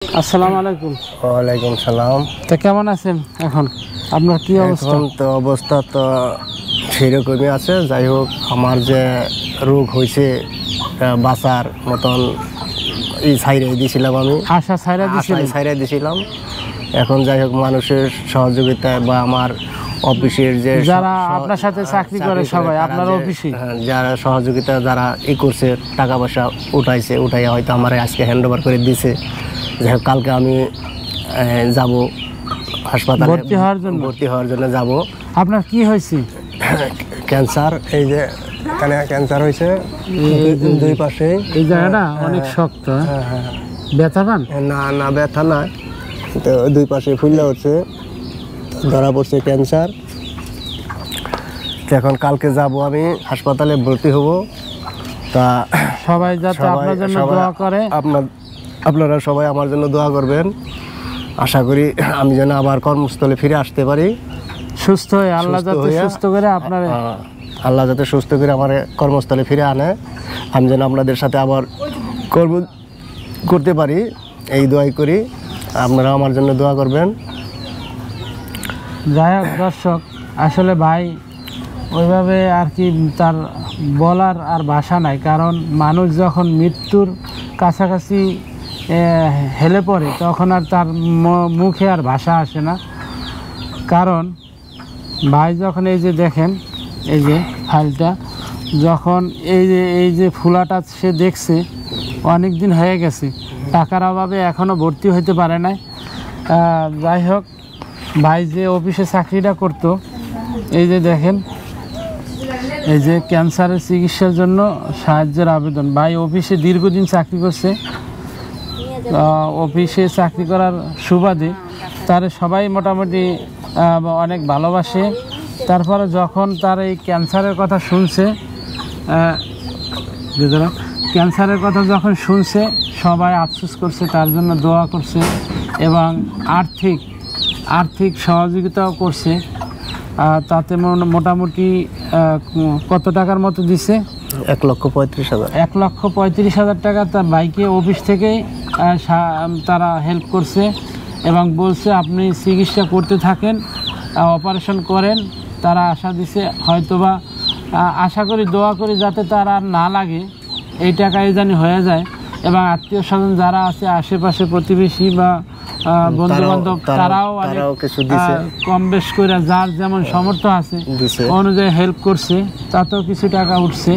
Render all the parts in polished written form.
আসসালামু আলাইকুম। ওয়ালাইকুম সালাম। তো কেমন আছেন এখন? আপনার কি অবস্থা? এখন তো অবস্থা তো সেরকমই আছে। যাই হোক, আমার যে রোগ হয়েছে বাঁচার মতন ছাইড়ে দিয়েছিলাম, আমি আশা ছাইড়া দিয়েছিলাম। এখন যাই হোক, মানুষের সহযোগিতায় বা আমার অফিসের যে যারা আপনার সাথে চাকরি করে সবাই আপনার অফিসে যারা সহযোগিতা যারা করছে, টাকা পয়সা উঠাই হয়তো আমার আজকে হ্যান্ড ওভার করে দিছে। যাই হোক, কালকে আমি যাব হাসপাতালে ভর্তি হওয়ার জন্য যাব। আপনার কি হয়েছে? ক্যান্সার। এই যে এখানে ক্যান্সার হয়েছে, দুই পাশে। এই জায়গাটা অনেক শক্ত। ব্যথা পান? না ব্যথা না, তো দুই পাশে ফুলে হচ্ছে, ধরা পড়ছে ক্যান্সার। এখন কালকে যাব আমি হাসপাতালে ভর্তি হব। তা সবাই যাতে আপনার জন্য দোয়া করে। আপনারা সবাই আমার জন্য দোয়া করবেন। আশা করি আমি যেন আবার কর্মস্থলে ফিরে আসতে পারি সুস্থ হয়ে। আল্লাহ যাতে সুস্থ করে আমার কর্মস্থলে ফিরে আনে। আমি যেন আপনাদের সাথে আবার কর্ম করতে পারি, এই দোয়াই করি। আপনারা আমার জন্য দোয়া করবেন। যাই হোক দর্শক, আসলে ভাই ওইভাবে আর কি তার বলার আর ভাষা নাই। কারণ মানুষ যখন মৃত্যুর কাছাকাছি হেলে পড়ে তখন আর তার মুখে আর ভাষা আসে না। কারণ ভাই যখন এই যে দেখেন, এই যে ফাইলটা যখন এই যে ফুলাটা সে দেখছে, অনেক দিন হয়ে গেছে, টাকার অভাবে এখনও ভর্তি হইতে পারে নাই। যাই হোক, ভাই যে অফিসে চাকরিটা করতো, এই যে দেখেন, এই যে ক্যান্সারের চিকিৎসার জন্য সাহায্যের আবেদন। ভাই অফিসে দীর্ঘদিন চাকরি করছে। অফিসে চাকরি করার সুবাদে তার সবাই মোটামুটি অনেক ভালোবাসে। তারপরে যখন তার এই ক্যান্সারের কথা শুনছে, যখন শুনছে, সবাই আফসোস করছে, তার জন্য দোয়া করছে এবং আর্থিক সহযোগিতাও করছে। তাতে মোটামুটি কত টাকার মতো দিছে? 1,35,000। 1,35,000 টাকা তার বাইকে অফিস থেকেই তারা হেল্প করছে এবং বলছে আপনি চিকিৎসা করতে থাকেন, অপারেশন করেন। তারা আশা দিছে, হয়তোবা আশা করি, দোয়া করি যাতে তার আর না লাগে, এই টাকায় জানি হয়ে যায়। এবং আত্মীয় স্বজন যারা আছে আশেপাশে, প্রতিবেশী বা বন্ধু বান্ধব, তারাও কম বেশ করে যার যেমন সামর্থ্য আছে অনুযায়ী হেল্প করছে, তাতেও কিছু টাকা উঠছে।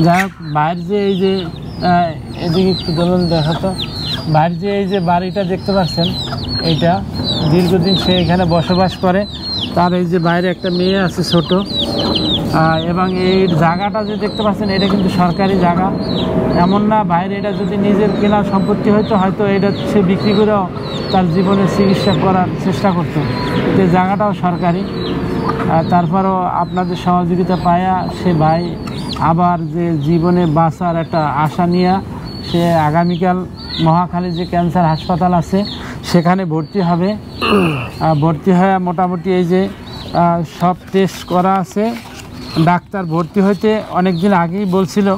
যাই হোক, বাইর যে এই যে এদিকে একটু বলুন, দেখাতো, বাইর যে এই যে বাড়িটা দেখতে পাচ্ছেন, এইটা দীর্ঘদিন সে এখানে বসবাস করে। তার এই যে বাইরে একটা মেয়ে আছে ছোট, এবং এই জায়গাটা যে দেখতে পাচ্ছেন, এটা কিন্তু সরকারি জায়গা। এমন না বাইরে এটা যদি নিজের কেনা সম্পত্তি হয়তো এটা সে বিক্রি করেও তার জীবনের চিকিৎসা করার চেষ্টা করতো। যে জায়গাটাও সরকারি। তারপরও আপনাদের সহযোগিতা পায়া সে ভাই আবার যে জীবনে বাঁচার একটা আশা নিয়ে সে আগামীকাল মহাখালী যে ক্যান্সার হাসপাতাল আছে সেখানে ভর্তি হবে। ভর্তি হয়ে মোটামুটি এই যে সব টেস্ট করা আছে। ডাক্তার ভর্তি হইতে অনেক দিন আগেই বলছিল,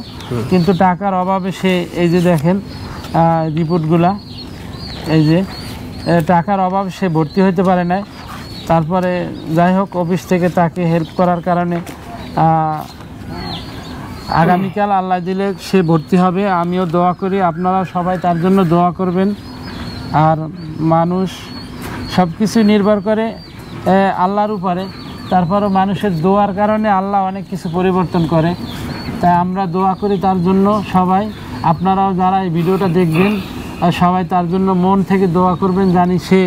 কিন্তু টাকার অভাবে সে এই যে দেখেন রিপোর্টগুলা, এই যে টাকার অভাবে সে ভর্তি হইতে পারে না। তারপরে যাই হোক, অফিস থেকে তাকে হেল্প করার কারণে আগামীকাল আল্লাহ দিলে সে ভর্তি হবে। আমিও দোয়া করি, আপনারা সবাই তার জন্য দোয়া করবেন। আর মানুষ সব কিছু নির্ভর করে আল্লাহর উপরে। তারপরও মানুষের দোয়ার কারণে আল্লাহ অনেক কিছু পরিবর্তন করে। তাই আমরা দোয়া করি তার জন্য সবাই। আপনারাও যারা এই ভিডিওটা দেখবেন সবাই তার জন্য মন থেকে দোয়া করবেন, জানি সে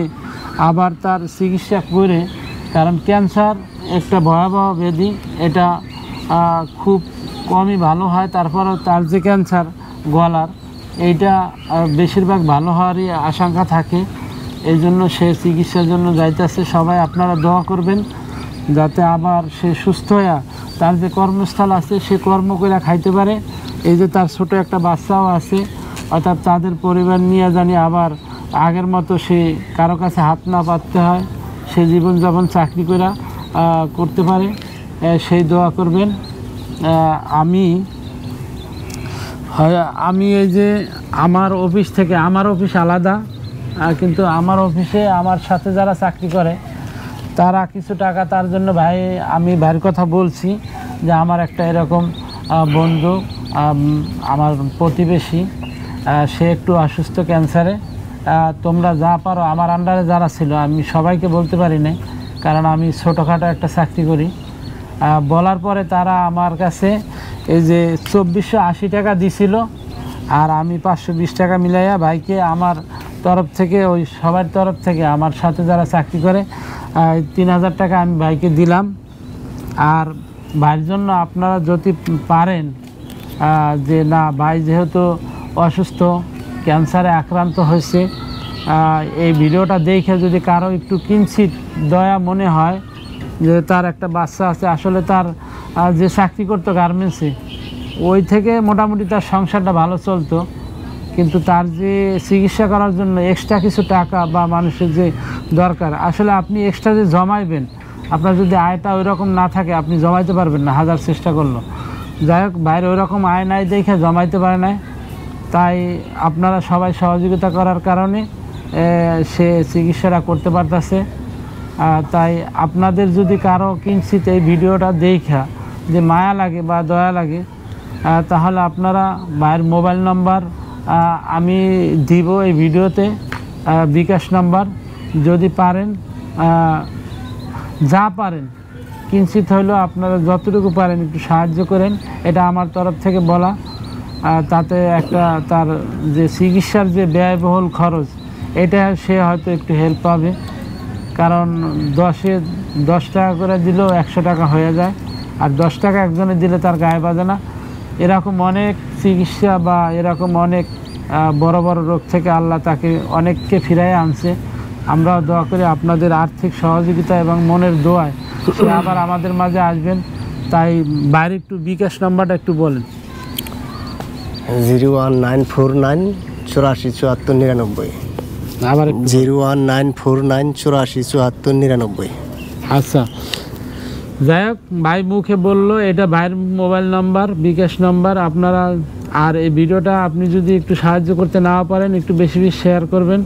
আবার তার চিকিৎসা করে। কারণ ক্যান্সার একটা ভয়াবহ ব্যাধি, এটা খুব কমই ভালো হয়। তারপরেও তার যে ক্যান্সার গলার, এইটা বেশিরভাগ ভালো হওয়ারই আশঙ্কা থাকে। এই জন্য সে চিকিৎসার জন্য যাইতেছে। সবাই আপনারা দোয়া করবেন যাতে আবার সে সুস্থ হয়ে তার যে কর্মস্থল আছে সে কর্ম করে খাইতে পারে। এই যে তার ছোট একটা বাচ্চাও আছে, অর্থাৎ তাদের পরিবার নিয়ে জানি আবার আগের মতো সে কারো কাছে হাত না পাততে হয়, সে জীবনযাপন চাকরি করে করতে পারে, সেই দোয়া করবেন। আমি এই যে আমার অফিস থেকে, আমার অফিস আলাদা, কিন্তু আমার অফিসে আমার সাথে যারা চাকরি করে তারা কিছু টাকা তার জন্য আমি ভাইয়ের কথা বলছি যে আমার একটা এরকম বন্ধু, আমার প্রতিবেশী, সে একটু অসুস্থ ক্যান্সারে, তোমরা যা পারো, আমার আন্ডারে যারা ছিল আমি সবাইকে বলতে পারি না কারণ আমি ছোটোখাটো একটা চাকরি করি। বলার পরে তারা আমার কাছে এই যে 2480 টাকা দিছিল, আর আমি 520 টাকা মিলাইয়া ভাইকে আমার তরফ থেকে, ওই সবার তরফ থেকে, আমার সাথে যারা চাকরি করে 3000 টাকা আমি ভাইকে দিলাম। আর ভাইয়ের জন্য আপনারা যদি পারেন যে না, ভাই যেহেতু অসুস্থ, ক্যান্সারে আক্রান্ত হয়েছে, এই ভিডিওটা দেখে যদি কারো একটু কিঞ্চিত দয়া মনে হয় যে তার একটা বাচ্চা আছে, আসলে তার যে চাকরি করতো গার্মেন্টসে, ওই থেকে মোটামুটি তার সংসারটা ভালো চলতো, কিন্তু তার যে চিকিৎসা করার জন্য এক্সট্রা কিছু টাকা বা মানুষের যে দরকার, আসলে আপনি এক্সট্রা যে জমাইবেন, আপনার যদি আয়টা ওই রকম না থাকে আপনি জমাইতে পারবেন না, হাজার চেষ্টা করলো। যাই হোক, বাইরে ওই রকম আয় নাই দেখে জমাইতে পারে না, তাই আপনারা সবাই সহযোগিতা করার কারণে সে চিকিৎসাটা করতে পারতেছে। তাই আপনাদের যদি কারো কিঞ্চিত এই ভিডিওটা দেখা যে মায়া লাগে বা দয়া লাগে, তাহলে আপনারা ভাইয়ের মোবাইল নাম্বার আমি দিব এই ভিডিওতে, বিকাশ নাম্বার, যদি পারেন যা পারেন কিঞ্চিত হইলেও আপনারা যতটুকু পারেন একটু সাহায্য করেন, এটা আমার তরফ থেকে বলা। তাতে একটা তার যে চিকিৎসার যে ব্যয়বহুল খরচ, এটা সে হয়তো একটু হেল্প পাবে, কারণ 10 টাকা করে দিলেও 100 টাকা হয়ে যায়, আর 10 টাকা একজনে দিলে তার গায়ে বাজে না। এরকম অনেক চিকিৎসা বা এরকম অনেক বড় বড় রোগ থেকে আল্লাহ তাকে অনেককে ফিরাই আনছে। আমরাও দোয়া করি আপনাদের আর্থিক সহযোগিতা এবং মনের দোয়ায় সে আবার আমাদের মাঝে আসবেন। তাই বাইরে একটু বিকাশ নাম্বারটা একটু বলেন। 01949847499। আবার 01949847499। আচ্ছা, যাই হোক, ভাই মুখে বললো, এটা ভাইয়ের মোবাইল নাম্বার, বিকাশ নাম্বার। আপনারা আর এই ভিডিওটা আপনি যদি একটু সাহায্য করতে না পারেন, একটু বেশি বেশি শেয়ার করবেন,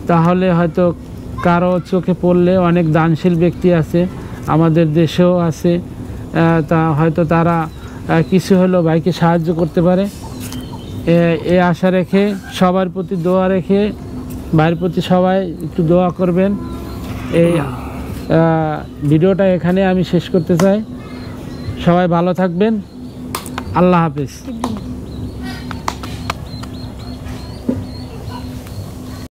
তাহলে হয়তো কারো চোখে পড়লে, অনেক দানশীল ব্যক্তি আছে আমাদের দেশেও আছে, তা হয়তো তারা কিছু হলেও ভাইকে সাহায্য করতে পারে। এ আশা রেখে, সবার প্রতি দোয়া রেখে, ভাইয়ের প্রতি সবাই একটু দোয়া করবেন। এই ভিডিওটা এখানে আমি শেষ করতে চাই। সবাই ভালো থাকবেন, আল্লাহ হাফেজ।